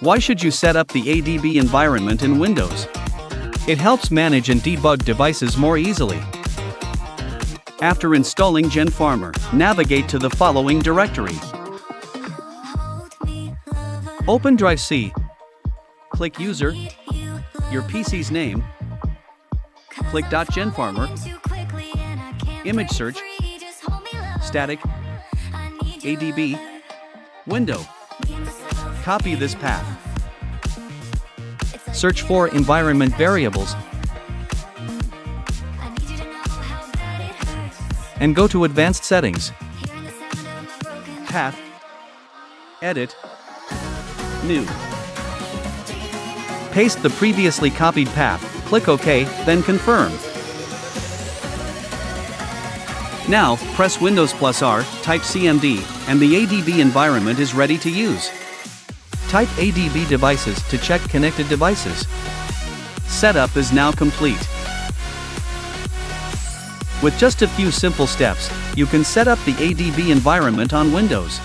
Why should you set up the ADB environment in Windows? It helps manage and debug devices more easily. After installing GenFarmer, navigate to the following directory. Open Drive C. Click User, your PC's name. Click .GenFarmer. Image search. Static. ADB. Window. Copy this path. Search for environment variables. And go to Advanced Settings. Path. Edit. New. Paste the previously copied path, click OK, then confirm. Now, press Windows +R, type CMD, and the ADB environment is ready to use. Type ADB devices to check connected devices. Setup is now complete. With just a few simple steps, you can set up the ADB environment on Windows.